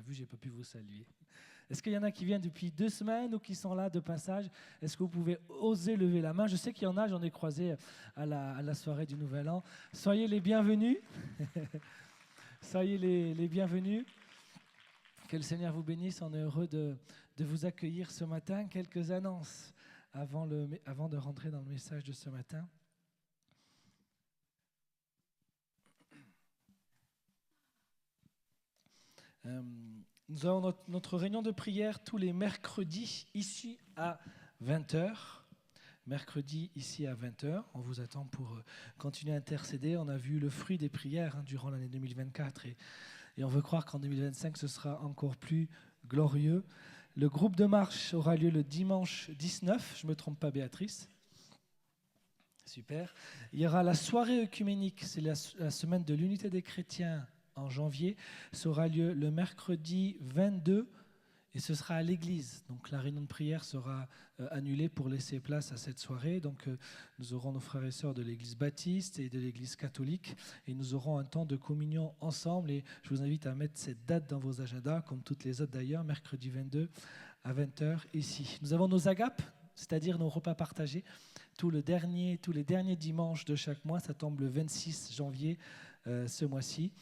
vu, je n'ai pas pu vous saluer. Est-ce qu'il y en a qui viennent depuis 2 semaines ou qui sont là de passage? Est-ce que vous pouvez oser lever la main? Je sais qu'il y en a, j'en ai croisé à la soirée du Nouvel An. Soyez les bienvenus. Soyez les bienvenus. Que le Seigneur vous bénisse. On est heureux de vous accueillir ce matin. Quelques annonces avant de rentrer dans le message de ce matin. Nous avons notre réunion de prière tous les mercredis ici à 20h. Mercredi ici à 20h. On vous attend pour continuer à intercéder. On a vu le fruit des prières durant l'année 2024 et on veut croire qu'en 2025 ce sera encore plus glorieux. Le groupe de marche aura lieu le dimanche 19, je ne me trompe pas Béatrice. Super. Il y aura la soirée œcuménique, c'est la semaine de l'unité des chrétiens en janvier. Ça aura lieu le mercredi 22 et ce sera à l'église. Donc la réunion de prière sera annulée pour laisser place à cette soirée. Donc nous aurons nos frères et sœurs de l'église baptiste et de l'église catholique et nous aurons un temps de communion ensemble. Et je vous invite à mettre cette date dans vos agendas, comme toutes les autres d'ailleurs, mercredi 22 à 20h ici. Nous avons nos agapes, c'est-à-dire nos repas partagés. Tous les derniers dimanches de chaque mois, ça tombe le 26 janvier ce mois-ci.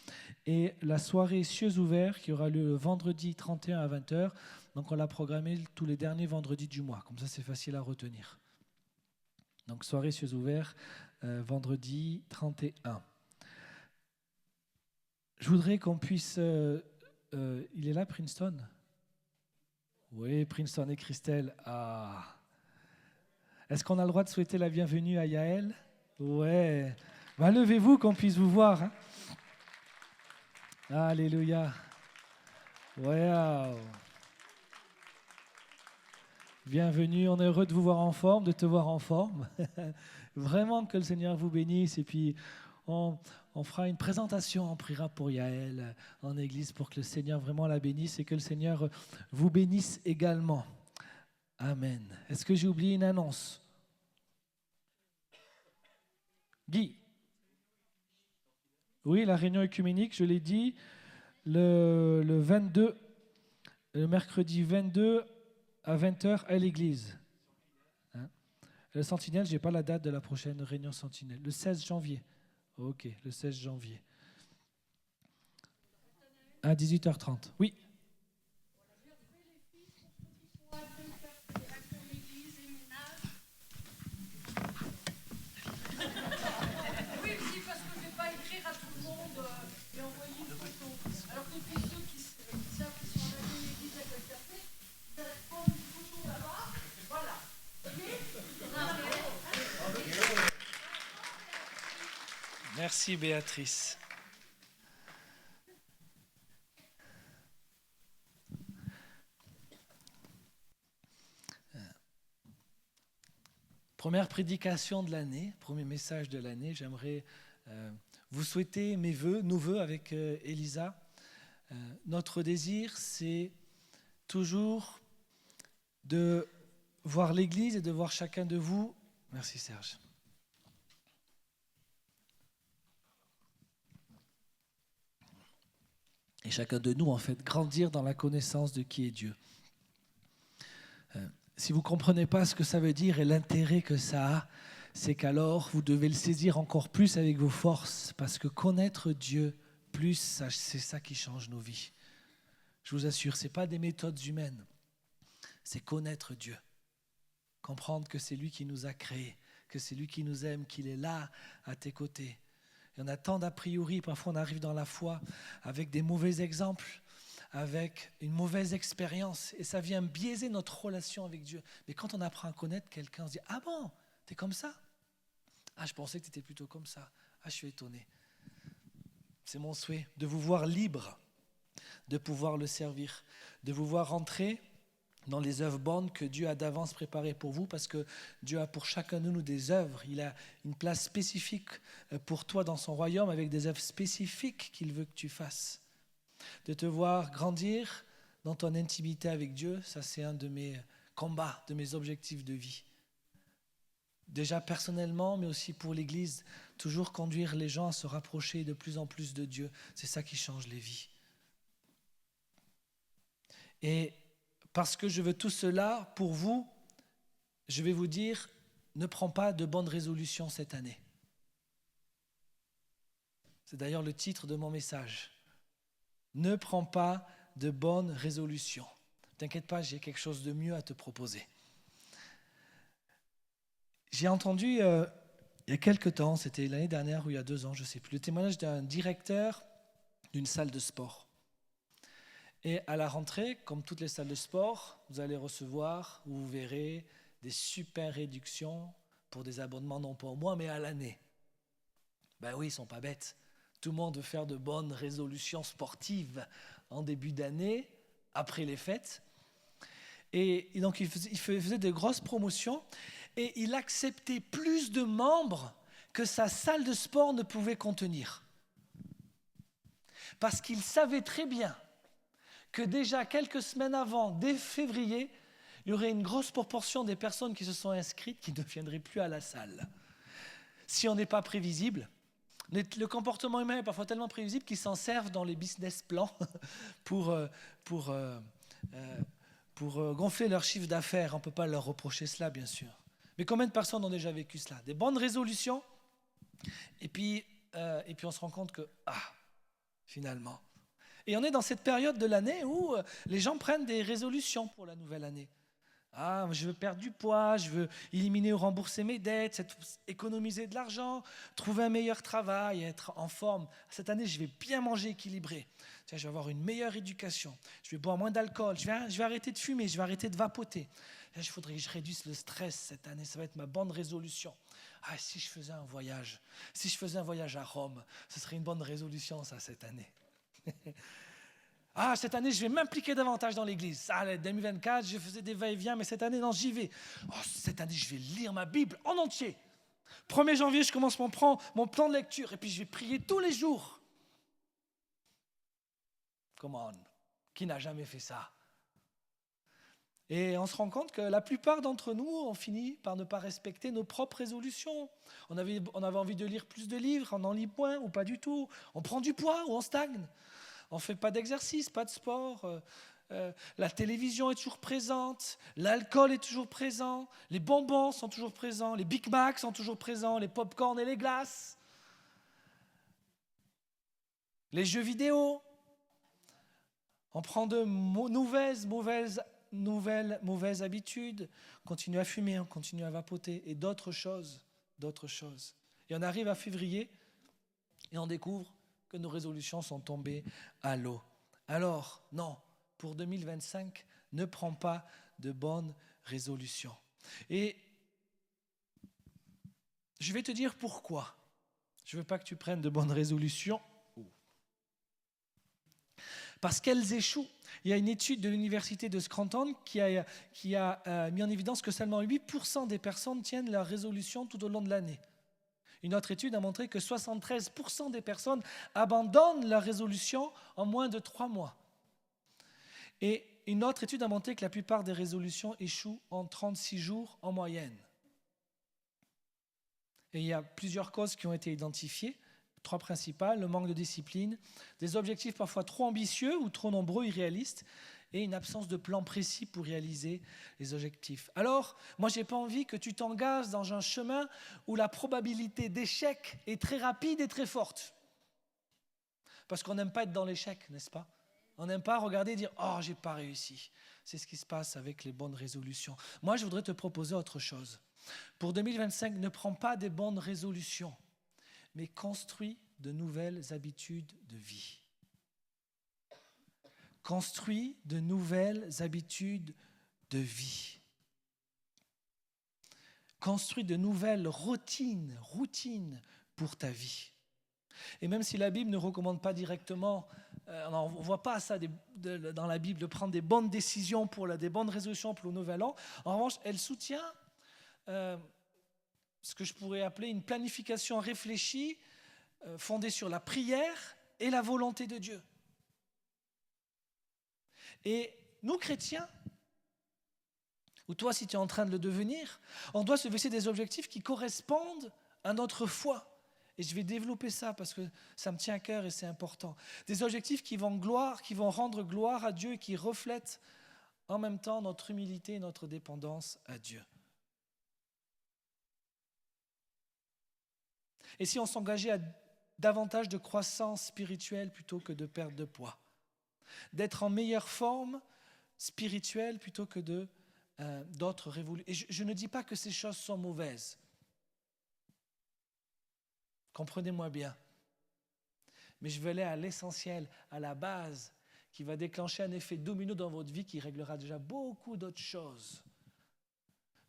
Et la soirée Cieux ouverts qui aura lieu le vendredi 31 à 20h. Donc on l'a programmé tous les derniers vendredis du mois. Comme ça, c'est facile à retenir. Donc soirée Cieux ouverts, vendredi 31. Je voudrais qu'on puisse... il est là, Princeton? Oui, Princeton et Christelle. Ah. Est-ce qu'on a le droit de souhaiter la bienvenue à Yaël? Ouais. Levez-vous qu'on puisse vous voir. Alléluia. Wow. Bienvenue, on est heureux de vous voir en forme, de te voir en forme. Vraiment que le Seigneur vous bénisse. Et puis, on fera une présentation, on priera pour Yaël en église pour que le Seigneur vraiment la bénisse et que le Seigneur vous bénisse également. Amen. Est-ce que j'ai oublié une annonce? Guy? Oui, la réunion œcuménique, je l'ai dit, le mercredi 22 à 20h à l'église. Le Sentinelle, je n'ai pas la date de la prochaine réunion Sentinelle. Le 16 janvier. Ok, le 16 janvier. À 18h30. Oui. Merci Béatrice. Première prédication de l'année, premier message de l'année. J'aimerais vous souhaiter nos vœux avec Elisa. Notre désir, c'est toujours de voir l'Église et de voir chacun de vous. Merci Serge. Et chacun de nous, en fait, grandir dans la connaissance de qui est Dieu. Si vous ne comprenez pas ce que ça veut dire et l'intérêt que ça a, c'est qu'alors vous devez le saisir encore plus avec vos forces, parce que connaître Dieu plus, c'est ça qui change nos vies. Je vous assure, ce n'est pas des méthodes humaines, c'est connaître Dieu. Comprendre que c'est lui qui nous a créés, que c'est lui qui nous aime, qu'il est là à tes côtés. Il y en a tant d'a priori, parfois on arrive dans la foi avec des mauvais exemples, avec une mauvaise expérience, et ça vient biaiser notre relation avec Dieu. Mais quand on apprend à connaître quelqu'un, on se dit « Ah bon, t'es comme ça? Ah, je pensais que t'étais plutôt comme ça. Ah, je suis étonné. » C'est mon souhait, de vous voir libre, de pouvoir le servir, de vous voir rentrer dans les œuvres bonnes que Dieu a d'avance préparées pour vous, parce que Dieu a pour chacun de nous des œuvres. Il a une place spécifique pour toi dans son royaume, avec des œuvres spécifiques qu'il veut que tu fasses. De te voir grandir dans ton intimité avec Dieu, ça c'est un de mes combats, de mes objectifs de vie. Déjà personnellement, mais aussi pour l'Église, toujours conduire les gens à se rapprocher de plus en plus de Dieu. C'est ça qui change les vies. Et parce que je veux tout cela pour vous, je vais vous dire, ne prends pas de bonnes résolutions cette année. C'est d'ailleurs le titre de mon message. Ne prends pas de bonnes résolutions. T'inquiète pas, j'ai quelque chose de mieux à te proposer. J'ai entendu il y a quelque temps, c'était l'année dernière ou il y a 2 ans, je ne sais plus, le témoignage d'un directeur d'une salle de sport. Et à la rentrée, comme toutes les salles de sport, vous allez recevoir, vous verrez, des super réductions pour des abonnements, non pas au mois, mais à l'année. Ben oui, ils ne sont pas bêtes. Tout le monde veut faire de bonnes résolutions sportives en début d'année, après les fêtes. Et donc, il faisait de grosses promotions et il acceptait plus de membres que sa salle de sport ne pouvait contenir. Parce qu'il savait très bien que déjà quelques semaines avant, dès février, il y aurait une grosse proportion des personnes qui se sont inscrites qui ne viendraient plus à la salle. Si on n'est pas prévisible, le comportement humain est parfois tellement prévisible qu'ils s'en servent dans les business plans pour gonfler leur chiffre d'affaires. On ne peut pas leur reprocher cela, bien sûr. Mais combien de personnes ont déjà vécu cela? Des bonnes résolutions, et puis on se rend compte que, finalement. Et on est dans cette période de l'année où les gens prennent des résolutions pour la nouvelle année. Je veux perdre du poids, je veux éliminer ou rembourser mes dettes, économiser de l'argent, trouver un meilleur travail, être en forme. Cette année, je vais bien manger équilibré. Je vais avoir une meilleure éducation. Je vais boire moins d'alcool. Je vais arrêter de fumer, je vais arrêter de vapoter. Il faudrait que je réduise le stress cette année. Ça va être ma bonne résolution. Si je faisais un voyage à Rome, ce serait une bonne résolution, ça, cette année. Cette année, je vais m'impliquer davantage dans l'église. 2024, je faisais des va-et-vient, mais cette année, non, j'y vais. Cette année, je vais lire ma Bible en entier. 1er janvier, je commence mon plan de lecture, et puis je vais prier tous les jours. Come on, qui n'a jamais fait ça? Et on se rend compte que la plupart d'entre nous, on finit par ne pas respecter nos propres résolutions. On avait envie de lire plus de livres, on en lit moins ou pas du tout. On prend du poids ou on stagne. On ne fait pas d'exercice, pas de sport. La télévision est toujours présente. L'alcool est toujours présent. Les bonbons sont toujours présents. Les Big Macs sont toujours présents. Les pop-corn et les glaces. Les jeux vidéo. On prend de mauvaises habitudes. On continue à fumer, on continue à vapoter. Et d'autres choses. Et on arrive à février et on découvre que nos résolutions sont tombées à l'eau. Alors, non, pour 2025, ne prends pas de bonnes résolutions. Et je vais te dire pourquoi. Je ne veux pas que tu prennes de bonnes résolutions. Parce qu'elles échouent. Il y a une étude de l'université de Scranton qui a mis en évidence que seulement 8% des personnes tiennent leurs résolutions tout au long de l'année. Une autre étude a montré que 73% des personnes abandonnent leur résolution en moins de 3 mois. Et une autre étude a montré que la plupart des résolutions échouent en 36 jours en moyenne. Et il y a plusieurs causes qui ont été identifiées, 3 principales: le manque de discipline, des objectifs parfois trop ambitieux ou trop nombreux, irréalistes, et une absence de plan précis pour réaliser les objectifs. Alors, moi, je n'ai pas envie que tu t'engages dans un chemin où la probabilité d'échec est très rapide et très forte. Parce qu'on n'aime pas être dans l'échec, n'est-ce pas? On n'aime pas regarder et dire « Oh, j'ai pas réussi ». C'est ce qui se passe avec les bonnes résolutions. Moi, je voudrais te proposer autre chose. Pour 2025, ne prends pas des bonnes résolutions, mais construis de nouvelles habitudes de vie. Construis de nouvelles habitudes de vie. Construis de nouvelles routines pour ta vie. Et même si la Bible ne recommande pas directement, on ne voit pas ça dans la Bible, de prendre des bonnes décisions, des bonnes résolutions pour le nouvel an, en revanche, elle soutient ce que je pourrais appeler une planification réfléchie, fondée sur la prière et la volonté de Dieu. Et nous, chrétiens, ou toi si tu es en train de le devenir, on doit se fixer des objectifs qui correspondent à notre foi Et je vais développer ça parce que ça me tient à cœur et c'est important. Des objectifs qui vont rendre gloire à Dieu et qui reflètent en même temps notre humilité et notre dépendance à Dieu. Et si on s'engageait à davantage de croissance spirituelle plutôt que de perte de poids, d'être en meilleure forme spirituelle plutôt que d'autres révolutions. Et je ne dis pas que ces choses sont mauvaises. Comprenez-moi bien. Mais je veux aller à l'essentiel, à la base, qui va déclencher un effet domino dans votre vie qui réglera déjà beaucoup d'autres choses.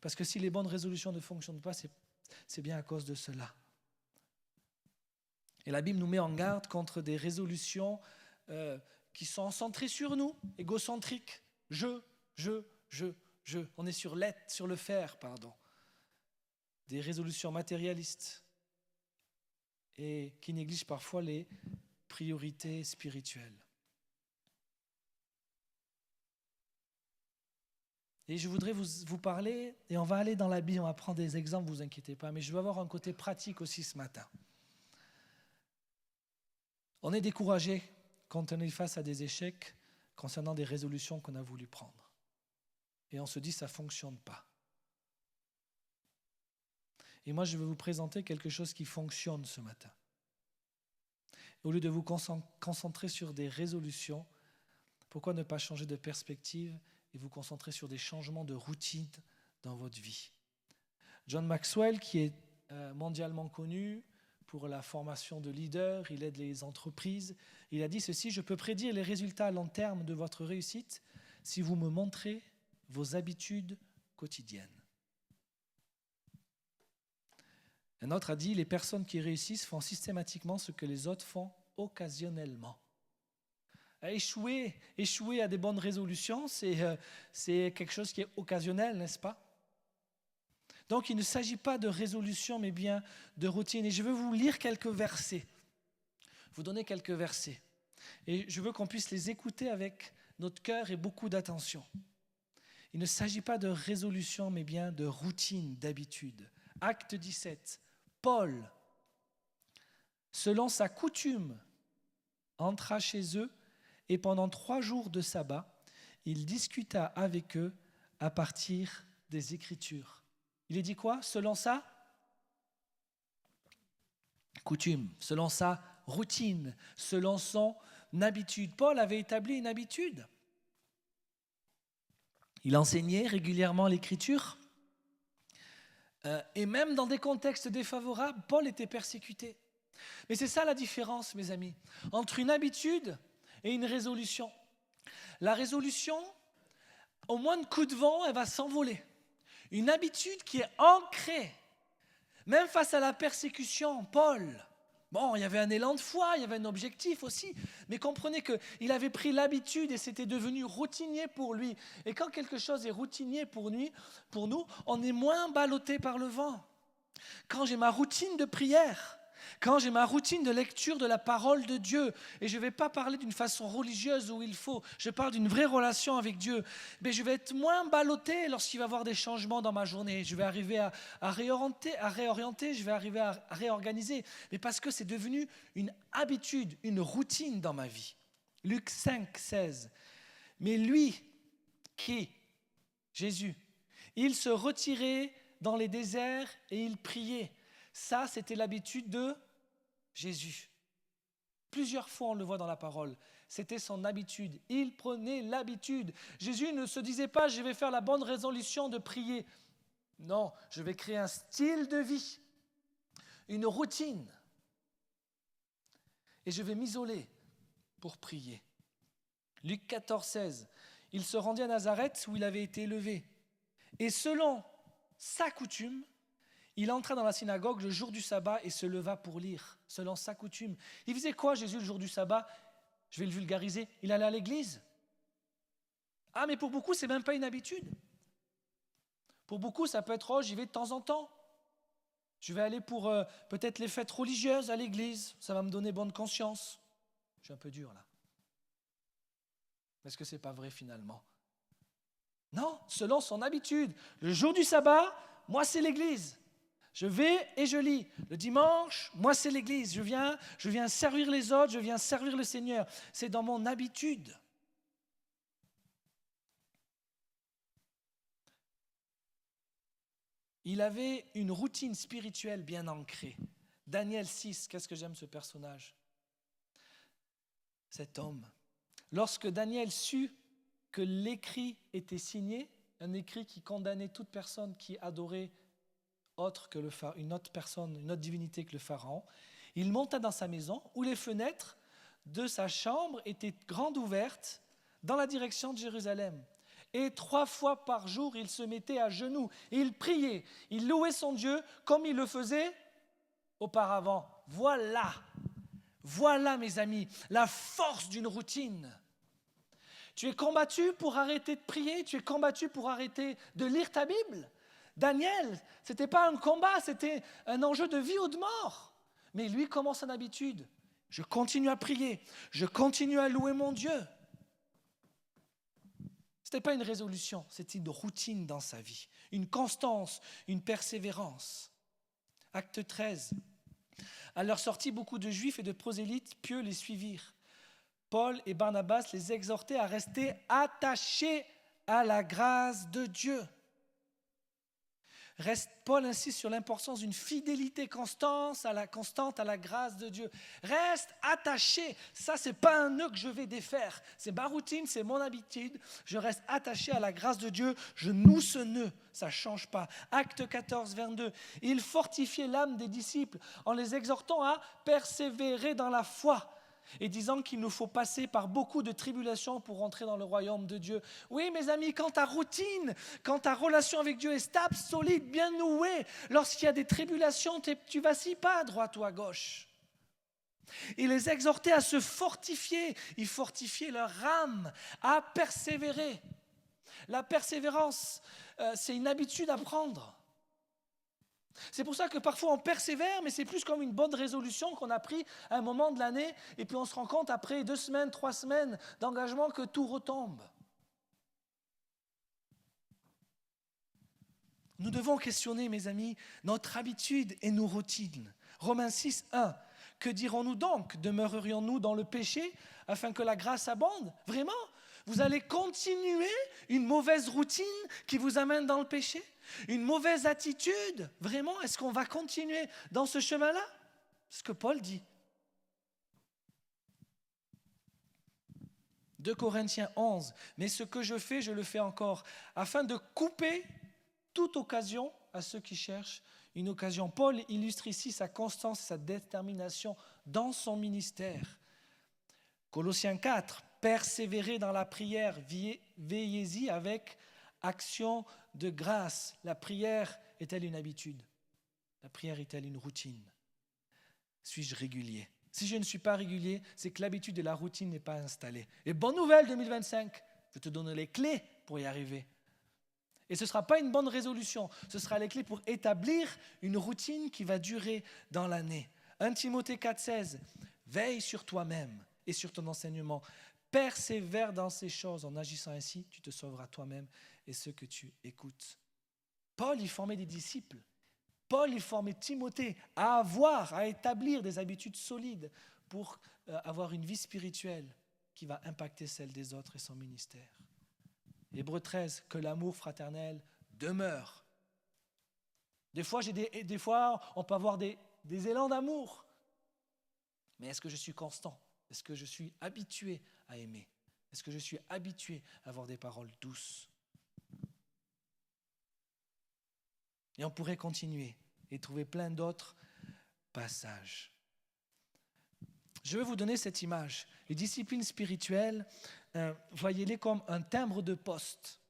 Parce que si les bonnes résolutions ne fonctionnent pas, c'est bien à cause de cela. Et la Bible nous met en garde contre des résolutions qui sont centrées sur nous, égocentriques. Je. On est sur l'être, sur le faire, pardon. Des résolutions matérialistes et qui négligent parfois les priorités spirituelles. Et je voudrais vous parler, et on va aller dans la Bible, on va prendre des exemples, ne vous inquiétez pas, mais je vais avoir un côté pratique aussi ce matin. On est découragé quand on est face à des échecs concernant des résolutions qu'on a voulu prendre. Et on se dit, ça ne fonctionne pas. Et moi, je vais vous présenter quelque chose qui fonctionne ce matin. Au lieu de vous concentrer sur des résolutions, pourquoi ne pas changer de perspective et vous concentrer sur des changements de routine dans votre vie? John Maxwell, qui est mondialement connu pour la formation de leaders, il aide les entreprises, il a dit ceci: je peux prédire les résultats à long terme de votre réussite si vous me montrez vos habitudes quotidiennes. Un autre a dit, les personnes qui réussissent font systématiquement ce que les autres font occasionnellement. Échouer à des bonnes résolutions, c'est quelque chose qui est occasionnel, n'est-ce pas? Donc il ne s'agit pas de résolution, mais bien de routine. Et je veux vous lire quelques versets, vous donner quelques versets. Et je veux qu'on puisse les écouter avec notre cœur et beaucoup d'attention. Il ne s'agit pas de résolution, mais bien de routine, d'habitude. Acte 17. Paul, selon sa coutume, entra chez eux et pendant 3 jours de sabbat, il discuta avec eux à partir des Écritures. Il est dit quoi? Selon sa coutume, selon sa routine, selon son habitude. Paul avait établi une habitude. Il enseignait régulièrement l'Écriture. Et même dans des contextes défavorables, Paul était persécuté. Mais c'est ça la différence, mes amis, entre une habitude et une résolution. La résolution, au moindre coup de vent, elle va s'envoler. Une habitude qui est ancrée, même face à la persécution, Paul, bon, il y avait un élan de foi, il y avait un objectif aussi, mais comprenez qu'il avait pris l'habitude et c'était devenu routinier pour lui. Et quand quelque chose est routinier pour nous, on est moins ballotté par le vent. Quand j'ai ma routine de prière, quand j'ai ma routine de lecture de la parole de Dieu, et je ne vais pas parler d'une façon religieuse où je parle d'une vraie relation avec Dieu, mais je vais être moins ballotté lorsqu'il va y avoir des changements dans ma journée. Je vais arriver à réorienter, je vais arriver à réorganiser, mais parce que c'est devenu une habitude, une routine dans ma vie. Luc 5, 16. Mais lui, qui? Jésus, il se retirait dans les déserts et il priait. Ça, c'était l'habitude de Jésus. Plusieurs fois, on le voit dans la parole. C'était son habitude. Il prenait l'habitude. Jésus ne se disait pas, je vais faire la bonne résolution de prier. Non, je vais créer un style de vie, une routine. Et je vais m'isoler pour prier. Luc 14, 16. Il se rendit à Nazareth où il avait été élevé. Et selon sa coutume, il entra dans la synagogue le jour du sabbat et se leva pour lire, selon sa coutume. Il faisait quoi, Jésus, le jour du sabbat? Je vais le vulgariser. Il allait à l'église. Ah, mais pour beaucoup, ce n'est même pas une habitude. Pour beaucoup, ça peut être, j'y vais de temps en temps. Je vais aller pour peut-être les fêtes religieuses à l'église. Ça va me donner bonne conscience. Je suis un peu dur, là. Est-ce que ce n'est pas vrai, finalement? Non, selon son habitude. Le jour du sabbat, moi, c'est l'église. Je vais et je lis. Le dimanche, moi c'est l'église. Je viens servir les autres, je viens servir le Seigneur. C'est dans mon habitude. Il avait une routine spirituelle bien ancrée. Daniel 6, qu'est-ce que j'aime ce personnage? Cet homme. Lorsque Daniel sut que l'écrit était signé, un écrit qui condamnait toute personne qui adorait une autre personne, une autre divinité que le pharaon, il monta dans sa maison où les fenêtres de sa chambre étaient grandes ouvertes dans la direction de Jérusalem. Et 3 fois par jour, il se mettait à genoux. Et il priait, il louait son Dieu comme il le faisait auparavant. Voilà mes amis, la force d'une routine. Tu es combattu pour arrêter de prier, tu es combattu pour arrêter de lire ta Bible. Daniel, ce n'était pas un combat, c'était un enjeu de vie ou de mort. Mais lui commence en habitude. Je continue à prier, je continue à louer mon Dieu. Ce n'était pas une résolution, c'était une routine dans sa vie, une constance, une persévérance. Acte 13. À leur sortie, beaucoup de Juifs et de prosélytes pieux les suivirent. Paul et Barnabas les exhortaient à rester attachés à la grâce de Dieu. Paul insiste sur l'importance d'une fidélité constante à la grâce de Dieu. Reste attaché. Ça, ce n'est pas un nœud que je vais défaire. C'est ma routine, c'est mon habitude. Je reste attaché à la grâce de Dieu. Je noue ce nœud. Ça ne change pas. Acte 14, 22. Il fortifiait l'âme des disciples en les exhortant à persévérer dans la foi et disant qu'il nous faut passer par beaucoup de tribulations pour entrer dans le royaume de Dieu. Oui, mes amis, quand ta routine, quand ta relation avec Dieu est stable, solide, bien nouée, lorsqu'il y a des tribulations, tu ne vacilles pas à droite ou à gauche. Il les exhortait à se fortifier, ils fortifiaient leur âme, à persévérer. La persévérance, c'est une habitude à prendre. C'est pour ça que parfois on persévère, mais c'est plus comme une bonne résolution qu'on a pris à un moment de l'année, et puis on se rend compte après 2 semaines, 3 semaines d'engagement que tout retombe. Nous devons questionner, mes amis, notre habitude et nos routines. Romains 6, 1. Que dirons-nous donc? Demeurerions-nous dans le péché afin que la grâce abonde? Vraiment? Vous allez continuer une mauvaise routine qui vous amène dans le péché? Une mauvaise attitude? Vraiment? Est-ce qu'on va continuer dans ce chemin-là? C'est ce que Paul dit. 2 Corinthiens 11. Mais ce que je fais, je le fais encore, afin de couper toute occasion à ceux qui cherchent une occasion. Paul illustre ici sa constance et sa détermination dans son ministère. Colossiens 4. Persévérez dans la prière, veillez-y avec action de grâce. La prière est-elle une habitude? La prière est-elle une routine? Suis-je régulier? Si je ne suis pas régulier, c'est que l'habitude et la routine n'est pas installée. Et bonne nouvelle 2025, je te donne les clés pour y arriver. Et ce ne sera pas une bonne résolution, ce sera les clés pour établir une routine qui va durer dans l'année. 1 Timothée 4,16, veille sur toi-même et sur ton enseignement. Persévère dans ces choses. En agissant ainsi, tu te sauveras toi-même et ceux que tu écoutes. Paul, il formait des disciples. Paul, il formait Timothée à établir des habitudes solides pour avoir une vie spirituelle qui va impacter celle des autres et son ministère. Hébreux 13, que l'amour fraternel demeure. Des fois, on peut avoir des élans d'amour. Mais est-ce que je suis constant? Est-ce que je suis habitué à aimer? Est-ce que je suis habitué à avoir des paroles douces? Et on pourrait continuer et trouver plein d'autres passages. Je vais vous donner cette image. Les disciplines spirituelles, voyez-les comme un timbre de poste.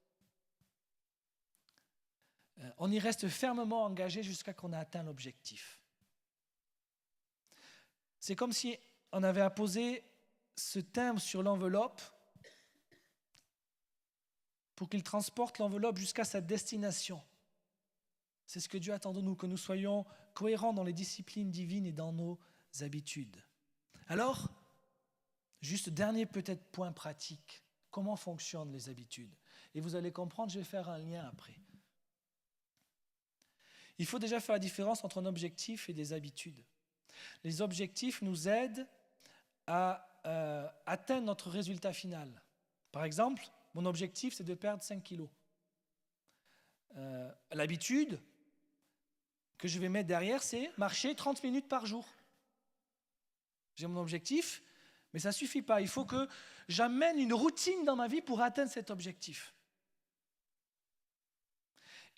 On y reste fermement engagé jusqu'à qu'on ait atteint l'objectif. C'est comme si on avait apposé ce timbre sur l'enveloppe pour qu'il transporte l'enveloppe jusqu'à sa destination. C'est ce que Dieu attend de nous, que nous soyons cohérents dans les disciplines divines et dans nos habitudes. Alors, juste dernier peut-être point pratique, comment fonctionnent les habitudes? Et vous allez comprendre, je vais faire un lien après. Il faut déjà faire la différence entre un objectif et des habitudes. Les objectifs nous aident à atteindre notre résultat final. Par exemple, mon objectif, c'est de perdre 5 kilos. L'habitude que je vais mettre derrière, c'est marcher 30 minutes par jour. J'ai mon objectif, mais ça ne suffit pas. Il faut que j'amène une routine dans ma vie pour atteindre cet objectif.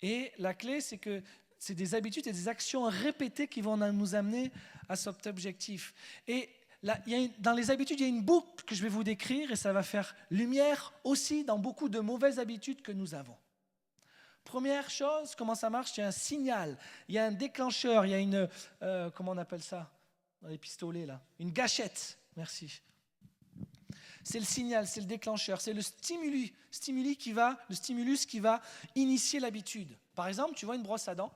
Et la clé, c'est que c'est des habitudes et des actions répétées qui vont nous amener à cet objectif. Et là, dans les habitudes, il y a une boucle que je vais vous décrire et ça va faire lumière aussi dans beaucoup de mauvaises habitudes que nous avons. Première chose, comment ça marche? Il y a un signal, il y a un déclencheur, il y a une, comment on appelle ça dans les pistolets là? Une gâchette, merci. C'est le signal, c'est le déclencheur, c'est le stimulus qui va initier l'habitude. Par exemple, tu vois une brosse à dents,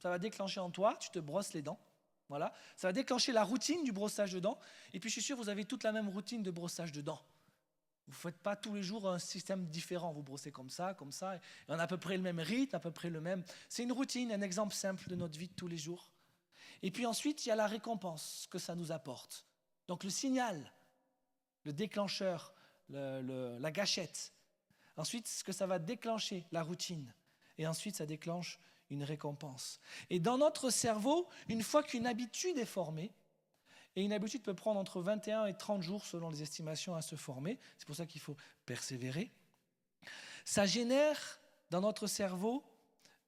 ça va déclencher en toi, tu te brosses les dents. Voilà, ça va déclencher la routine du brossage de dents. Et puis je suis sûr que vous avez toute la même routine de brossage de dents. Vous ne faites pas tous les jours un système différent. Vous brossez comme ça. Et on a à peu près le même rythme, à peu près le même. C'est une routine, un exemple simple de notre vie de tous les jours. Et puis ensuite, il y a la récompense que ça nous apporte. Donc le signal, le déclencheur, la gâchette. Ensuite, ce que ça va déclencher, la routine. Et ensuite, ça déclenche une récompense. Et dans notre cerveau, une fois qu'une habitude est formée, et une habitude peut prendre entre 21 et 30 jours selon les estimations à se former, c'est pour ça qu'il faut persévérer, ça génère dans notre cerveau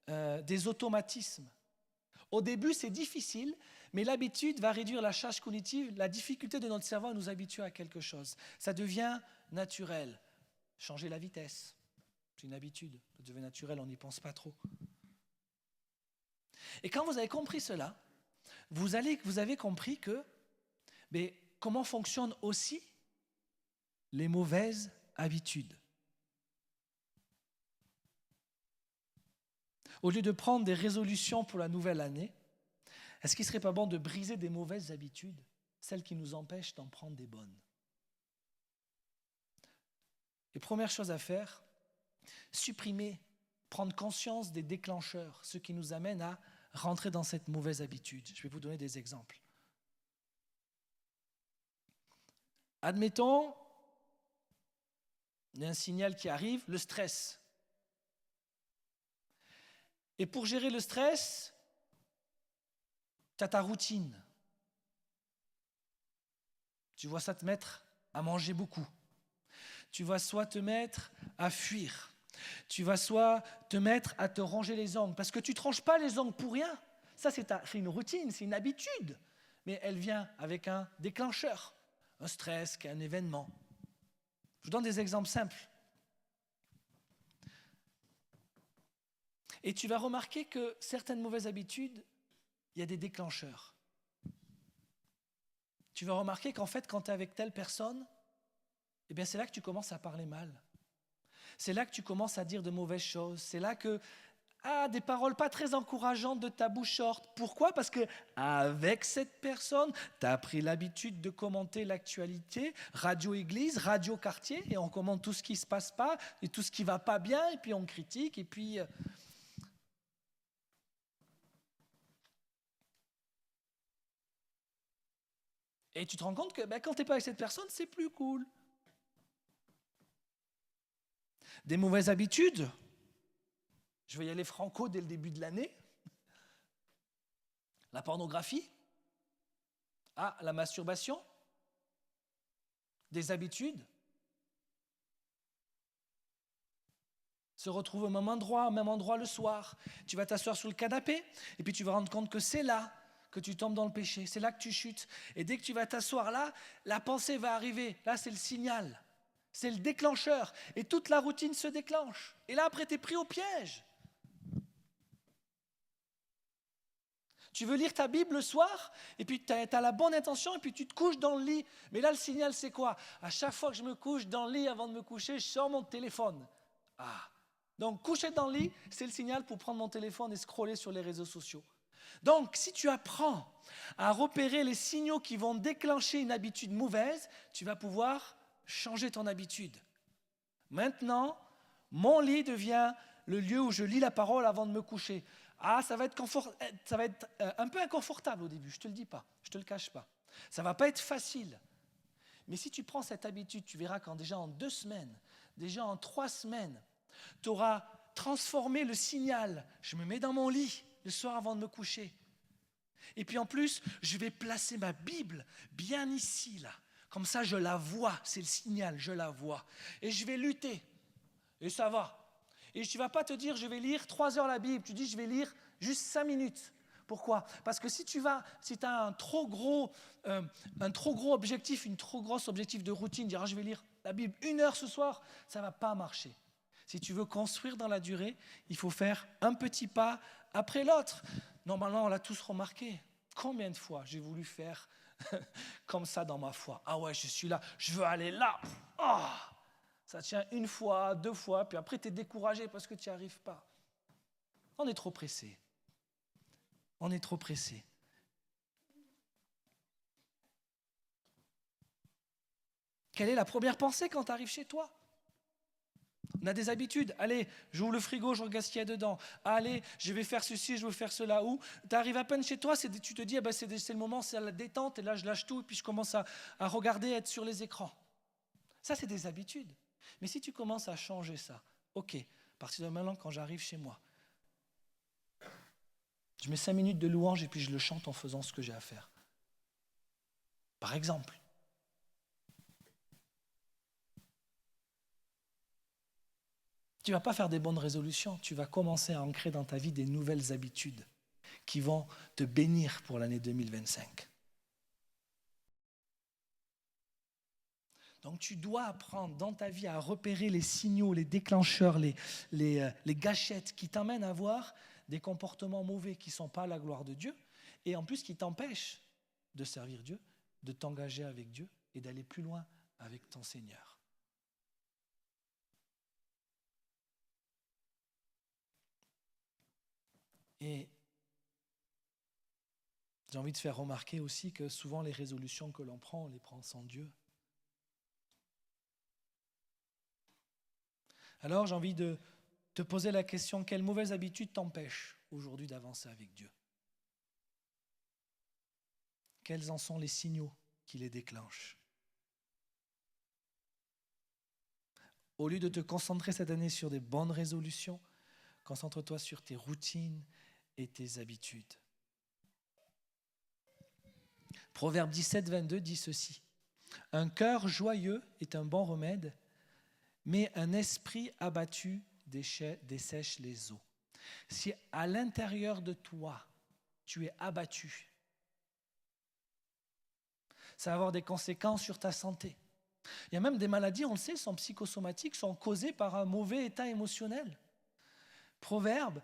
des automatismes. Au début, c'est difficile, mais l'habitude va réduire la charge cognitive, la difficulté de notre cerveau à nous habituer à quelque chose. Ça devient naturel. Changer la vitesse, c'est une habitude. Ça devient naturel, on n'y pense pas trop. Et quand vous avez compris cela, vous avez compris que comment fonctionnent aussi les mauvaises habitudes. Au lieu de prendre des résolutions pour la nouvelle année, est-ce qu'il ne serait pas bon de briser des mauvaises habitudes, celles qui nous empêchent d'en prendre des bonnes? Et première chose à faire, supprimer, prendre conscience des déclencheurs, ce qui nous amène à rentrer dans cette mauvaise habitude. Je vais vous donner des exemples. Admettons, il y a un signal qui arrive, le stress. Et pour gérer le stress, tu as ta routine. Tu vois ça te mettre à manger beaucoup. Tu vas soit te mettre à fuir. Tu vas soit te mettre à te ronger les ongles. Parce que tu ne te ranges pas les ongles pour rien. Ça, c'est une routine, c'est une habitude. Mais elle vient avec un déclencheur, un stress, un événement. Je vous donne des exemples simples. Et tu vas remarquer que certaines mauvaises habitudes, il y a des déclencheurs. Tu vas remarquer qu'en fait, quand tu es avec telle personne, c'est là que tu commences à parler mal. C'est là que tu commences à dire de mauvaises choses. C'est là que des paroles pas très encourageantes de ta bouche sortent. Pourquoi? Parce qu'avec cette personne, tu as pris l'habitude de commenter l'actualité, radio-église, radio-quartier, et on commente tout ce qui ne se passe pas, et tout ce qui ne va pas bien, et puis on critique, et puis... Et tu te rends compte que quand tu n'es pas avec cette personne, c'est plus cool. Des mauvaises habitudes. Je vais y aller franco dès le début de l'année. La pornographie. La masturbation. Des habitudes. Se retrouver au même endroit le soir. Tu vas t'asseoir sur le canapé et puis tu vas rendre compte que c'est là que tu tombes dans le péché. C'est là que tu chutes. Et dès que tu vas t'asseoir là, la pensée va arriver. Là, c'est le signal. C'est le déclencheur. Et toute la routine se déclenche. Et là, après, tu es pris au piège. Tu veux lire ta Bible le soir, et puis tu as la bonne intention, et puis tu te couches dans le lit. Mais là, le signal, c'est quoi? À chaque fois que je me couche dans le lit, avant de me coucher, je sors mon téléphone. Donc, coucher dans le lit, c'est le signal pour prendre mon téléphone et scroller sur les réseaux sociaux. Donc, si tu apprends à repérer les signaux qui vont déclencher une habitude mauvaise, tu vas pouvoir changer ton habitude. Maintenant, mon lit devient le lieu où je lis la parole avant de me coucher. Ah, ça va être un peu inconfortable au début, je ne te le dis pas, je ne te le cache pas. Ça ne va pas être facile. Mais si tu prends cette habitude, tu verras qu'en déjà en 2 semaines, déjà en 3 semaines, tu auras transformé le signal. Je me mets dans mon lit le soir avant de me coucher. Et puis en plus, je vais placer ma Bible bien ici, là. Comme ça, je la vois, c'est le signal, je la vois. Et je vais lutter. Et ça va. Et tu ne vas pas te dire, je vais lire 3 heures la Bible. Tu dis, je vais lire juste 5 minutes. Pourquoi ? Parce que si tu as un trop gros objectif, une trop grosse objectif de routine, dire, je vais lire la Bible 1 heure ce soir, ça ne va pas marcher. Si tu veux construire dans la durée, il faut faire un petit pas après l'autre. Normalement, on l'a tous remarqué. Combien de fois j'ai voulu faire comme ça dans ma foi ? Ah ouais, je suis là, je veux aller là. Oh, ça tient 1 fois, 2 fois, puis après tu es découragé parce que tu n'y arrives pas. On est trop pressé. On est trop pressé. Quelle est la première pensée quand tu arrives chez toi ? On a des habitudes. Allez, j'ouvre le frigo, je regarde ce qu'il y a dedans. Allez, je vais faire ceci, je vais faire cela. Ou tu arrives à peine chez toi, tu te dis, c'est le moment, c'est la détente. Et là, je lâche tout et puis je commence à regarder, être sur les écrans. Ça, c'est des habitudes. Mais si tu commences à changer ça, ok, à partir de maintenant, quand j'arrive chez moi, je mets 5 minutes de louange et puis je le chante en faisant ce que j'ai à faire. Par exemple. Tu ne vas pas faire des bonnes résolutions, tu vas commencer à ancrer dans ta vie des nouvelles habitudes qui vont te bénir pour l'année 2025. Donc tu dois apprendre dans ta vie à repérer les signaux, les déclencheurs, les gâchettes qui t'amènent à avoir des comportements mauvais qui ne sont pas à la gloire de Dieu et en plus qui t'empêchent de servir Dieu, de t'engager avec Dieu et d'aller plus loin avec ton Seigneur. Et j'ai envie de faire remarquer aussi que souvent les résolutions que l'on prend, on les prend sans Dieu. Alors j'ai envie de te poser la question, quelle mauvaise habitude t'empêche aujourd'hui d'avancer avec Dieu ? Quels en sont les signaux qui les déclenchent ? Au lieu de te concentrer cette année sur des bonnes résolutions, concentre-toi sur tes routines et tes habitudes. Proverbe 17, 22 dit ceci. Un cœur joyeux est un bon remède, mais un esprit abattu dessèche les os. Si à l'intérieur de toi, tu es abattu, ça va avoir des conséquences sur ta santé. Il y a même des maladies, on le sait, sont psychosomatiques, sont causées par un mauvais état émotionnel. Proverbe,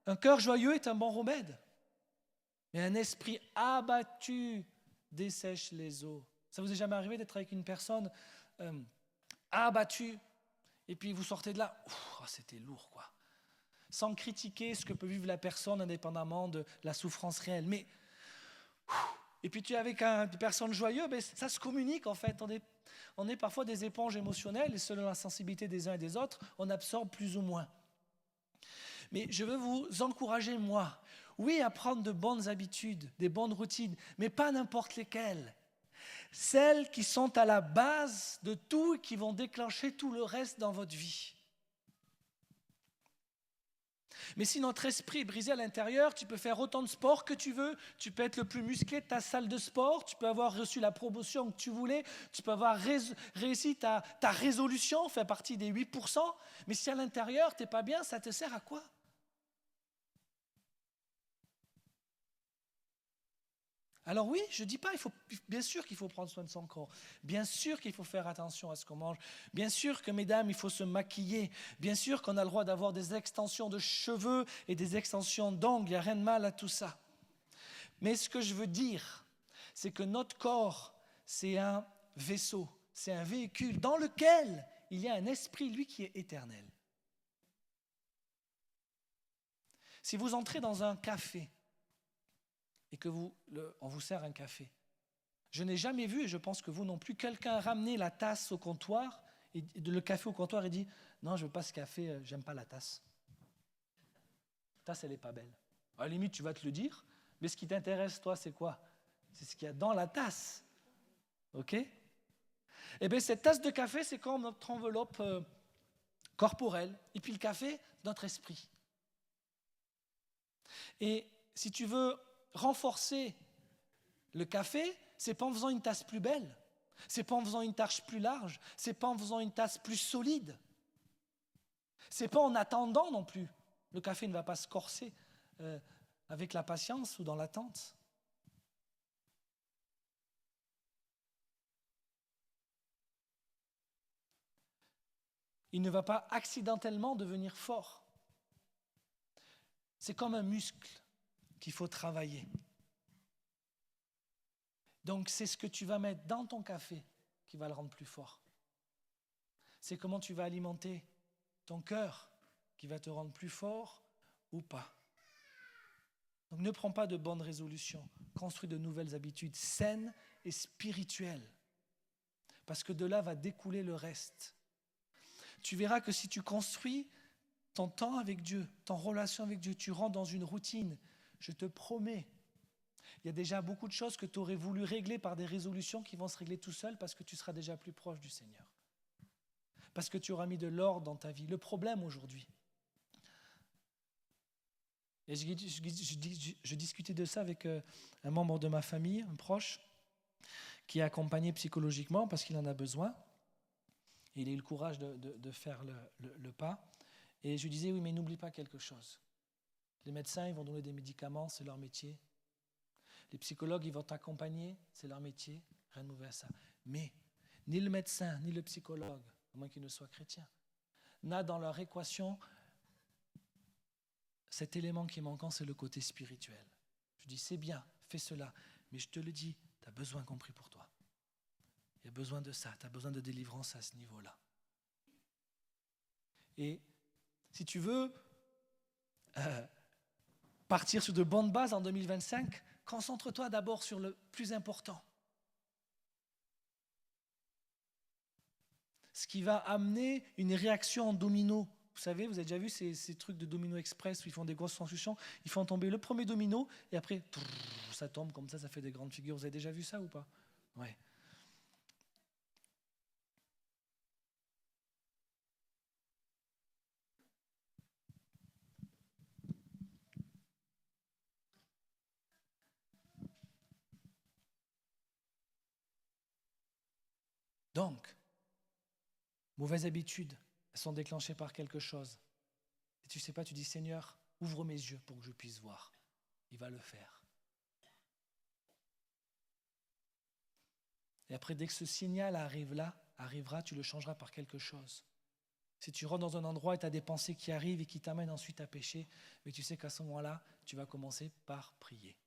un cœur joyeux est un bon remède, mais un esprit abattu dessèche les os. Ça vous est jamais arrivé d'être avec une personne abattue et puis vous sortez de là, c'était lourd quoi. Sans critiquer ce que peut vivre la personne indépendamment de la souffrance réelle. Mais, et puis tu es avec une personne joyeuse, ça se communique en fait. On est parfois des éponges émotionnelles et selon la sensibilité des uns et des autres, on absorbe plus ou moins. Mais je veux vous encourager, moi, oui, à prendre de bonnes habitudes, des bonnes routines, mais pas n'importe lesquelles. Celles qui sont à la base de tout et qui vont déclencher tout le reste dans votre vie. Mais si notre esprit est brisé à l'intérieur, tu peux faire autant de sport que tu veux, tu peux être le plus musclé de ta salle de sport, tu peux avoir reçu la promotion que tu voulais, tu peux avoir réussi ta résolution, fait partie des 8%, mais si à l'intérieur tu n'es pas bien, ça te sert à quoi ? Alors oui, je ne dis pas, bien sûr qu'il faut prendre soin de son corps, bien sûr qu'il faut faire attention à ce qu'on mange, bien sûr que mesdames, il faut se maquiller, bien sûr qu'on a le droit d'avoir des extensions de cheveux et des extensions d'ongles, il n'y a rien de mal à tout ça. Mais ce que je veux dire, c'est que notre corps, c'est un vaisseau, c'est un véhicule dans lequel il y a un esprit, lui, qui est éternel. Si vous entrez dans un café, et qu'on vous sert un café. Je n'ai jamais vu, et je pense que vous non plus, quelqu'un ramener la tasse au comptoir, le café au comptoir et dit « Non, je ne veux pas ce café, j'aime pas la tasse. La tasse, elle n'est pas belle. » À la limite, tu vas te le dire, mais ce qui t'intéresse, toi, c'est quoi? C'est ce qu'il y a dans la tasse. OK? Eh bien, cette tasse de café, c'est comme notre enveloppe corporelle. Et puis le café, notre esprit. Et si tu veux renforcer le café, c'est pas en faisant une tasse plus belle, c'est pas en faisant une tasse plus large, c'est pas en faisant une tasse plus solide, c'est pas en attendant non plus. Le café ne va pas se corser avec la patience ou dans l'attente. Il ne va pas accidentellement devenir fort. C'est comme un muscle qu'il faut travailler. Donc c'est ce que tu vas mettre dans ton café qui va le rendre plus fort. C'est comment tu vas alimenter ton cœur qui va te rendre plus fort ou pas. Donc ne prends pas de bonnes résolutions, construis de nouvelles habitudes saines et spirituelles, parce que de là va découler le reste. Tu verras que si tu construis ton temps avec Dieu, ton relation avec Dieu, tu rentres dans une routine, je te promets, il y a déjà beaucoup de choses que tu aurais voulu régler par des résolutions qui vont se régler tout seul parce que tu seras déjà plus proche du Seigneur. Parce que tu auras mis de l'ordre dans ta vie. Le problème aujourd'hui, et je discutais de ça avec un membre de ma famille, un proche, qui est accompagné psychologiquement parce qu'il en a besoin. Et il a eu le courage de faire le pas. Et je lui disais, oui, mais n'oublie pas quelque chose. Les médecins, ils vont donner des médicaments, c'est leur métier. Les psychologues, ils vont t'accompagner, c'est leur métier. Rien de mauvais à ça. Mais ni le médecin, ni le psychologue, à moins qu'ils ne soient chrétiens, n'a dans leur équation cet élément qui est manquant, c'est le côté spirituel. Je dis, c'est bien, fais cela, mais je te le dis, tu as besoin qu'on prie pour toi. Il y a besoin de ça, tu as besoin de délivrance à ce niveau-là. Et si tu veux partir sur de bonnes bases en 2025, concentre-toi d'abord sur le plus important. Ce qui va amener une réaction en domino. Vous savez, vous avez déjà vu ces trucs de domino express où ils font des grosses transfusions, ils font tomber le premier domino et après, ça tombe comme ça fait des grandes figures. Vous avez déjà vu ça ou pas? Ouais. Donc, mauvaises habitudes, elles sont déclenchées par quelque chose. Et tu ne sais pas, tu dis, Seigneur, ouvre mes yeux pour que je puisse voir. Il va le faire. Et après, dès que ce signal arrivera, tu le changeras par quelque chose. Si tu rentres dans un endroit et tu as des pensées qui arrivent et qui t'amènent ensuite à pécher, mais tu sais qu'à ce moment-là, tu vas commencer par prier.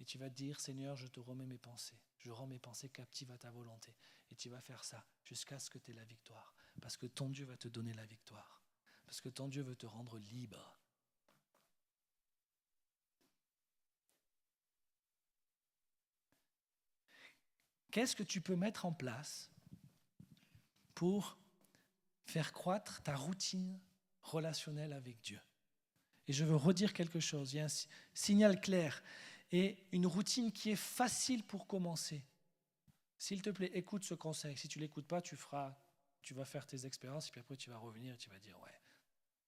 Et tu vas te dire, Seigneur, je te remets mes pensées. Je rends mes pensées captives à ta volonté. Et tu vas faire ça jusqu'à ce que tu aies la victoire. Parce que ton Dieu va te donner la victoire. Parce que ton Dieu veut te rendre libre. Qu'est-ce que tu peux mettre en place pour faire croître ta routine relationnelle avec Dieu? Et je veux redire quelque chose. Il y a un signal clair et une routine qui est facile pour commencer. S'il te plaît, écoute ce conseil. Si tu ne l'écoutes pas, tu vas faire tes expériences et puis après tu vas revenir et tu vas dire ouais.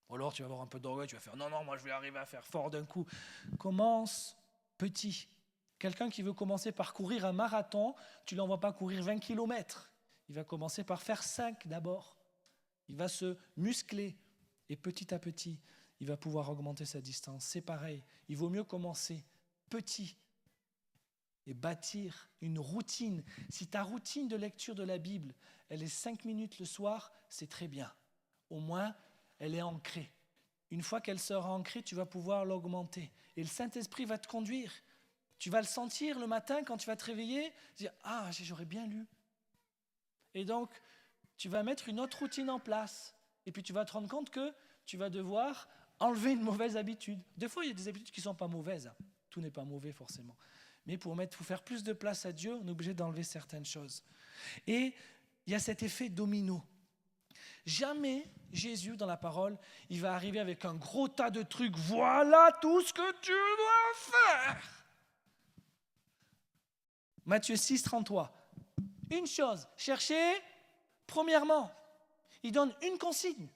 Ou alors tu vas avoir un peu d'orgueil, tu vas faire non, moi je vais arriver à faire fort d'un coup. Commence petit. Quelqu'un qui veut commencer par courir un marathon, tu ne l'envoies pas courir 20 km. Il va commencer par faire 5 d'abord. Il va se muscler et petit à petit, il va pouvoir augmenter sa distance. C'est pareil, il vaut mieux commencer petit et bâtir une routine. Si ta routine de lecture de la Bible, elle est 5 minutes le soir, c'est très bien. Au moins, elle est ancrée. Une fois qu'elle sera ancrée, tu vas pouvoir l'augmenter. Et le Saint-Esprit va te conduire. Tu vas le sentir le matin quand tu vas te réveiller, dire « Ah, j'aurais bien lu ». Et donc, tu vas mettre une autre routine en place. Et puis tu vas te rendre compte que tu vas devoir enlever une mauvaise habitude. Des fois, il y a des habitudes qui ne sont pas mauvaises. Tout n'est pas mauvais forcément. Mais pour faire plus de place à Dieu, on est obligé d'enlever certaines choses. Et il y a cet effet domino. Jamais Jésus, dans la parole, il va arriver avec un gros tas de trucs. Voilà tout ce que tu dois faire. Matthieu 6, 33. Une chose, cherchez premièrement. Il donne une consigne.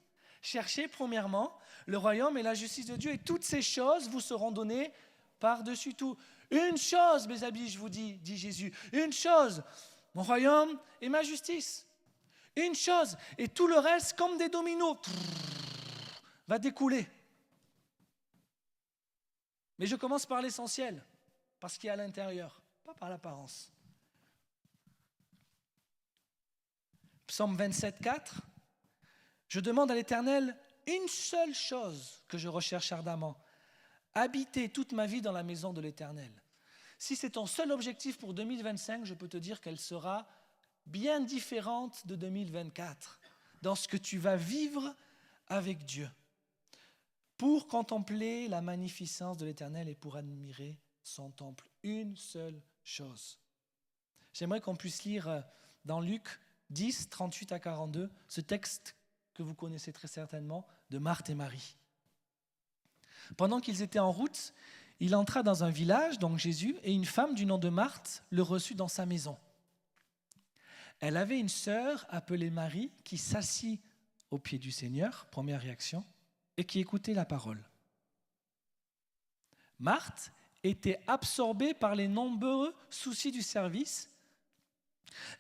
Cherchez premièrement le royaume et la justice de Dieu et toutes ces choses vous seront données par-dessus tout. Une chose, mes amis, je vous dis, dit Jésus, une chose, mon royaume et ma justice. Une chose, et tout le reste, comme des dominos, va découler. Mais je commence par l'essentiel, parce qu'il y a à l'intérieur, pas par l'apparence. Psaume 27, 4. Je demande à l'Éternel une seule chose que je recherche ardemment. Habiter toute ma vie dans la maison de l'Éternel. Si c'est ton seul objectif pour 2025, je peux te dire qu'elle sera bien différente de 2024 dans ce que tu vas vivre avec Dieu pour contempler la magnificence de l'Éternel et pour admirer son temple. Une seule chose. J'aimerais qu'on puisse lire dans Luc 10, 38 à 42, ce texte que vous connaissez très certainement de Marthe et Marie. Pendant qu'ils étaient en route, il entra dans un village, donc Jésus, et une femme du nom de Marthe le reçut dans sa maison. Elle avait une sœur appelée Marie qui s'assit aux pieds du Seigneur, première réaction, et qui écoutait la parole. Marthe était absorbée par les nombreux soucis du service.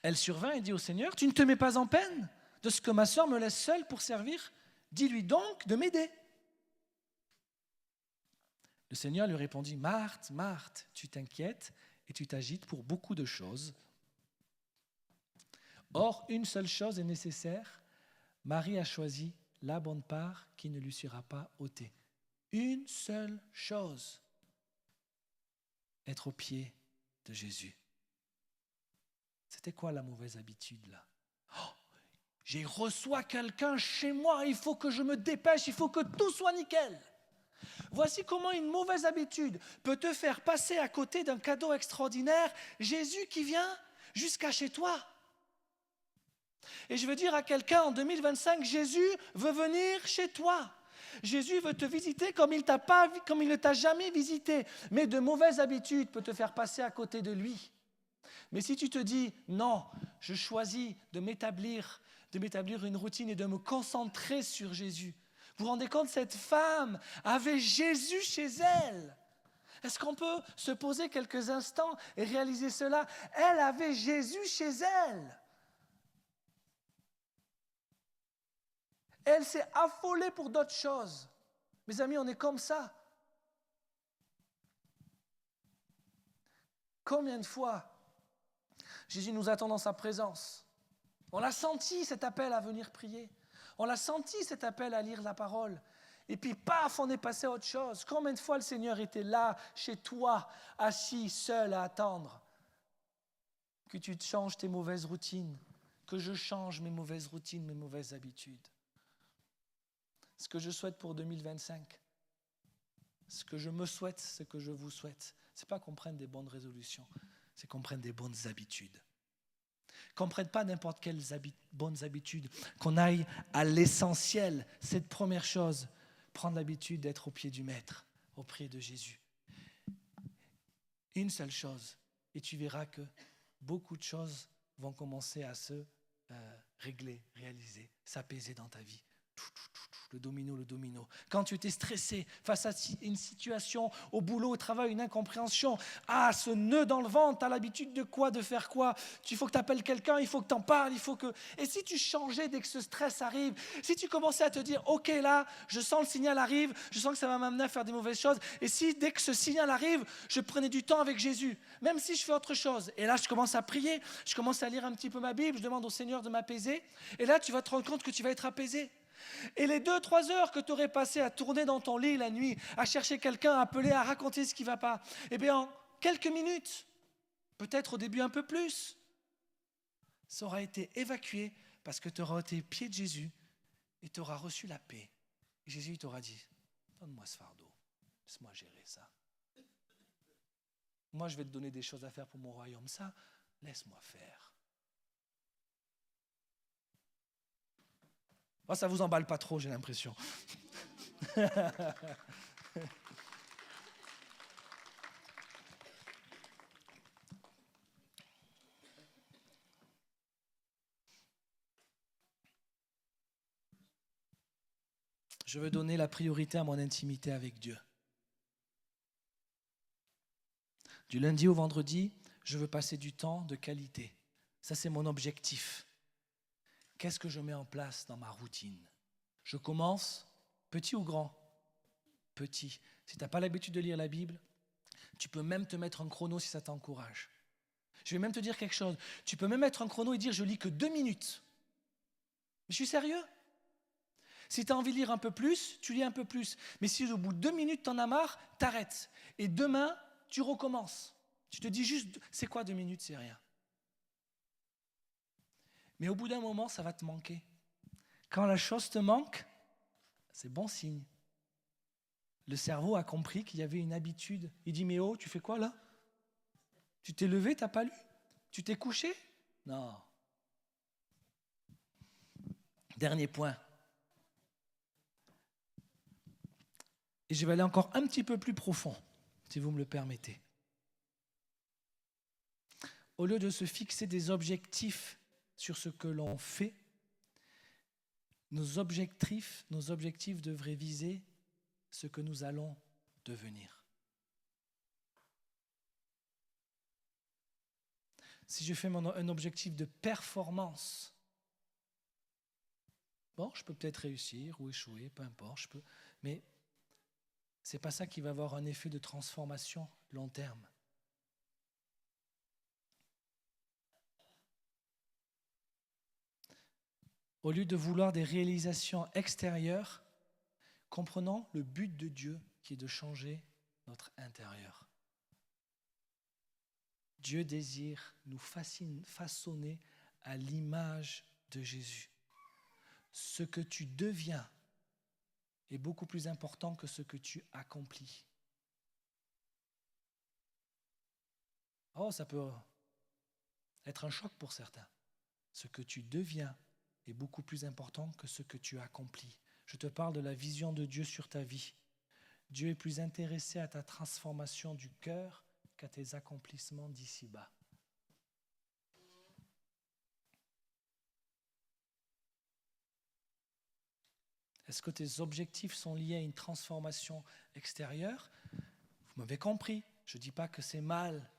Elle survint et dit au Seigneur, « Tu ne te mets pas en peine de ce que ma sœur me laisse seule pour servir? Dis-lui donc de m'aider. » Le Seigneur lui répondit, « Marthe, Marthe, tu t'inquiètes et tu t'agites pour beaucoup de choses. Or, une seule chose est nécessaire. Marie a choisi la bonne part qui ne lui sera pas ôtée. » Une seule chose. Être au pied de Jésus. C'était quoi la mauvaise habitude là? J'ai reçois quelqu'un chez moi, il faut que je me dépêche, il faut que tout soit nickel. Voici comment une mauvaise habitude peut te faire passer à côté d'un cadeau extraordinaire, Jésus qui vient jusqu'à chez toi. Et je veux dire à quelqu'un en 2025, Jésus veut venir chez toi. Jésus veut te visiter comme il ne t'a jamais visité. Mais de mauvaises habitudes peuvent te faire passer à côté de lui. Mais si tu te dis, non, je choisis de m'établir une routine et de me concentrer sur Jésus. Vous vous rendez compte, cette femme avait Jésus chez elle. Est-ce qu'on peut se poser quelques instants et réaliser cela? Elle avait Jésus chez elle. Elle s'est affolée pour d'autres choses. Mes amis, on est comme ça. Combien de fois Jésus nous attend dans sa présence? On l'a senti cet appel à venir prier. On l'a senti cet appel à lire la parole. Et puis paf, on est passé à autre chose. Combien de fois le Seigneur était là, chez toi, assis, seul à attendre que tu changes tes mauvaises routines, que je change mes mauvaises routines, mes mauvaises habitudes. Ce que je souhaite pour 2025, ce que je me souhaite, ce que je vous souhaite, ce n'est pas qu'on prenne des bonnes résolutions, c'est qu'on prenne des bonnes habitudes. Qu'on ne prenne pas n'importe quelles bonnes habitudes, qu'on aille à l'essentiel. Cette première chose, prendre l'habitude d'être au pied du Maître, au pied de Jésus. Une seule chose, et tu verras que beaucoup de choses vont commencer à se régler, réaliser, s'apaiser dans ta vie. Le domino. Quand tu étais stressé face à une situation au boulot, au travail, une incompréhension, ce nœud dans le ventre, tu as l'habitude de quoi, de faire quoi? Il faut que tu appelles quelqu'un, il faut que tu en parles, Et si tu changeais dès que ce stress arrive, si tu commençais à te dire, ok là, je sens le signal arrive, je sens que ça va m'amener à faire des mauvaises choses, et si dès que ce signal arrive, je prenais du temps avec Jésus, même si je fais autre chose, et là je commence à prier, je commence à lire un petit peu ma Bible, je demande au Seigneur de m'apaiser, et là tu vas te rendre compte que tu vas être apaisé. Et les 2-3 heures que tu aurais passées à tourner dans ton lit la nuit, à chercher quelqu'un, à appeler, à raconter ce qui ne va pas, eh bien en quelques minutes, peut-être au début un peu plus, ça aura été évacué parce que tu auras été au pied de Jésus et tu auras reçu la paix. Et Jésus t'aura dit, donne-moi ce fardeau, laisse-moi gérer ça. Moi je vais te donner des choses à faire pour mon royaume, ça, laisse-moi faire. Oh, ça vous emballe pas trop, j'ai l'impression. Je veux donner la priorité à mon intimité avec Dieu. Du lundi au vendredi, je veux passer du temps de qualité. Ça, c'est mon objectif. Qu'est-ce que je mets en place dans ma routine? Je commence, petit ou grand? Petit. Si tu n'as pas l'habitude de lire la Bible, tu peux même te mettre un chrono si ça t'encourage. Je vais même te dire quelque chose. Tu peux même mettre un chrono et dire je lis que 2 minutes. Mais je suis sérieux. Si tu as envie de lire un peu plus, tu lis un peu plus. Mais si au bout de 2 minutes, tu en as marre, t'arrêtes. Et demain, tu recommences. Tu te dis juste, c'est quoi 2 minutes? C'est rien. Mais au bout d'un moment, ça va te manquer. Quand la chose te manque, c'est bon signe. Le cerveau a compris qu'il y avait une habitude. Il dit, mais oh, tu fais quoi là? Tu t'es levé, tu n'as pas lu? Tu t'es couché? Non. Dernier point. Et je vais aller encore un petit peu plus profond, si vous me le permettez. Au lieu de se fixer des objectifs sur ce que l'on fait, nos objectifs devraient viser ce que nous allons devenir. Si je fais un objectif de performance, bon, je peux peut-être réussir ou échouer, peu importe, mais ce n'est pas ça qui va avoir un effet de transformation long terme. Au lieu de vouloir des réalisations extérieures, comprenons le but de Dieu qui est de changer notre intérieur. Dieu désire nous façonner à l'image de Jésus. Ce que tu deviens est beaucoup plus important que ce que tu accomplis. Oh, ça peut être un choc pour certains. Ce que tu deviens est beaucoup plus important que ce que tu accomplis. Je te parle de la vision de Dieu sur ta vie. Dieu est plus intéressé à ta transformation du cœur qu'à tes accomplissements d'ici-bas. Est-ce que tes objectifs sont liés à une transformation extérieure? Vous m'avez compris. Je ne dis pas que c'est mal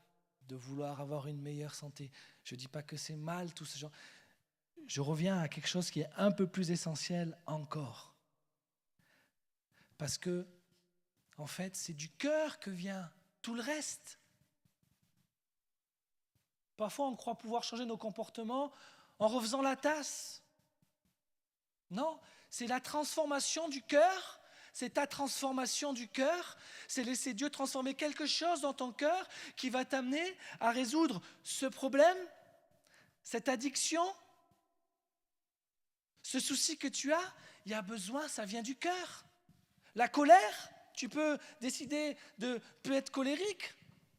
de vouloir avoir une meilleure santé. Je ne dis pas que c'est mal tout ce genre. Je reviens à quelque chose qui est un peu plus essentiel encore. Parce que, en fait, c'est du cœur que vient tout le reste. Parfois, on croit pouvoir changer nos comportements en refaisant la tasse. Non, c'est la transformation du cœur. C'est ta transformation du cœur. C'est laisser Dieu transformer quelque chose dans ton cœur qui va t'amener à résoudre ce problème, cette addiction, ce souci que tu as. Il y a besoin, ça vient du cœur. La colère, tu peux décider de ne plus être colérique.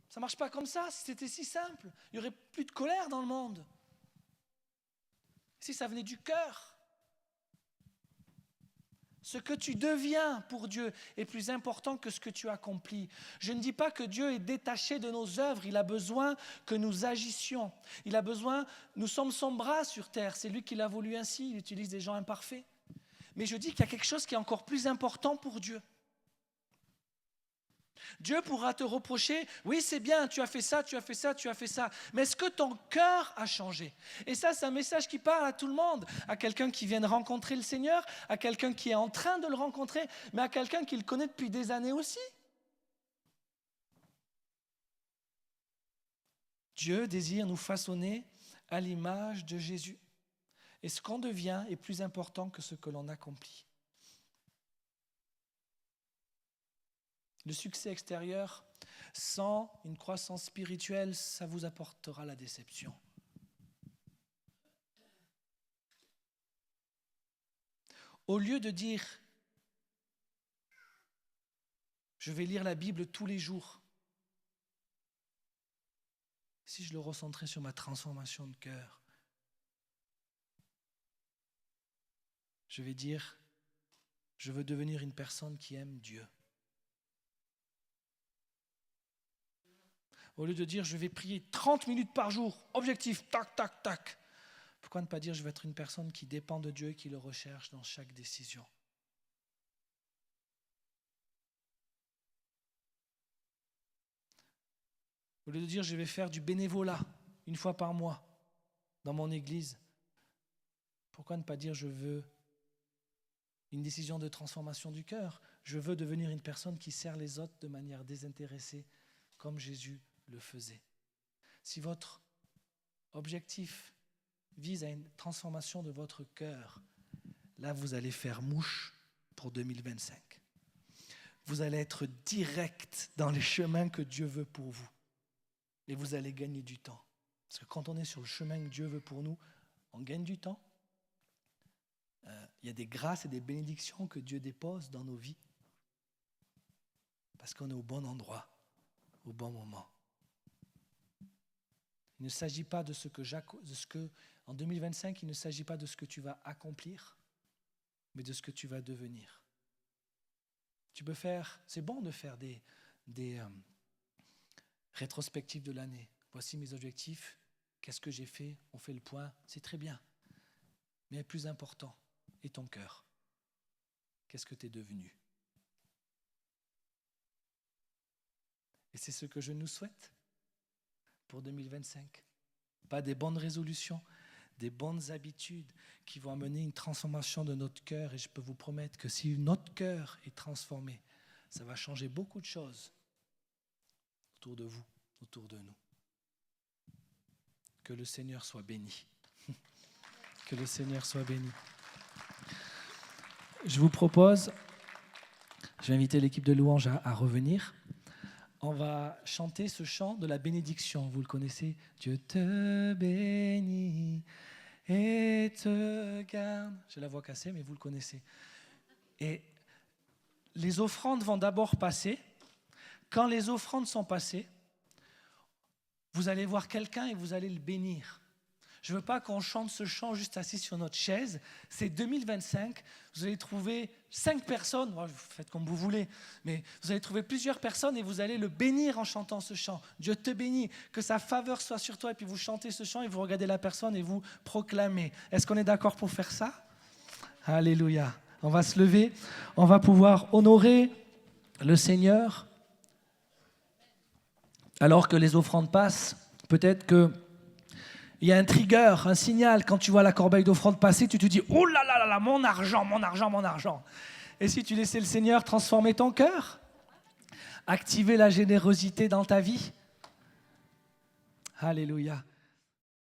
Ça ne marche pas comme ça. Si c'était si simple, il n'y aurait plus de colère dans le monde. Si ça venait du cœur. Ce que tu deviens pour Dieu est plus important que ce que tu accomplis. Je ne dis pas que Dieu est détaché de nos œuvres. Il a besoin que nous agissions. Il a besoin, nous sommes son bras sur terre. C'est lui qui l'a voulu ainsi. Il utilise des gens imparfaits. Mais je dis qu'il y a quelque chose qui est encore plus important pour Dieu. Dieu pourra te reprocher, oui c'est bien, tu as fait ça, tu as fait ça, tu as fait ça, mais est-ce que ton cœur a changé? Et ça c'est un message qui parle à tout le monde, à quelqu'un qui vient de rencontrer le Seigneur, à quelqu'un qui est en train de le rencontrer, mais à quelqu'un qui le connaît depuis des années aussi. Dieu désire nous façonner à l'image de Jésus. Et ce qu'on devient est plus important que ce que l'on accomplit. Le succès extérieur, sans une croissance spirituelle, ça vous apportera la déception. Au lieu de dire « je vais lire la Bible tous les jours », si je le recentrais sur ma transformation de cœur, je vais dire, je veux devenir une personne qui aime Dieu. Au lieu de dire, je vais prier 30 minutes par jour, objectif, tac, tac, tac. Pourquoi ne pas dire, je vais être une personne qui dépend de Dieu et qui le recherche dans chaque décision? Au lieu de dire, je vais faire du bénévolat une fois par mois dans mon église, pourquoi ne pas dire, je veux une décision de transformation du cœur? Je veux devenir une personne qui sert les autres de manière désintéressée, comme Jésus le faisait. Si votre objectif vise à une transformation de votre cœur, là vous allez faire mouche pour 2025. Vous allez être direct dans les chemins que Dieu veut pour vous. Et vous allez gagner du temps. Parce que quand on est sur le chemin que Dieu veut pour nous, on gagne du temps. Il y a des grâces et des bénédictions que Dieu dépose dans nos vies. Parce qu'on est au bon endroit, au bon moment. Il ne s'agit pas de ce que en 2025, il ne s'agit pas de ce que tu vas accomplir, mais de ce que tu vas devenir. Tu peux faire, c'est bon de faire des rétrospectives de l'année. Voici mes objectifs, qu'est-ce que j'ai fait, on fait le point, c'est très bien. Mais le plus important est ton cœur. Qu'est-ce que tu es devenu? Et c'est ce que je nous souhaite pour 2025. Pas des bonnes résolutions, des bonnes habitudes qui vont amener une transformation de notre cœur. Et je peux vous promettre que si notre cœur est transformé, ça va changer beaucoup de choses autour de vous, autour de nous. Que le Seigneur soit béni. Que le Seigneur soit béni. Je vous propose, je vais inviter l'équipe de louange à revenir. On va chanter ce chant de la bénédiction. Vous le connaissez. Dieu te bénit et te garde. J'ai la voix cassée, mais vous le connaissez. Et les offrandes vont d'abord passer. Quand les offrandes sont passées, vous allez voir quelqu'un et vous allez le bénir. Je ne veux pas qu'on chante ce chant juste assis sur notre chaise. C'est 2025. Vous allez trouver 5 personnes. Vous faites comme vous voulez. Mais vous allez trouver plusieurs personnes et vous allez le bénir en chantant ce chant. Dieu te bénit. Que sa faveur soit sur toi. Et puis vous chantez ce chant et vous regardez la personne et vous proclamez. Est-ce qu'on est d'accord pour faire ça? Alléluia. On va se lever. On va pouvoir honorer le Seigneur. Alors que les offrandes passent, peut-être que il y a un trigger, un signal. Quand tu vois la corbeille d'offrande passer, tu te dis « Oh là là là là, mon argent, mon argent, mon argent !» Et si tu laissais le Seigneur transformer ton cœur, activer la générosité dans ta vie, alléluia.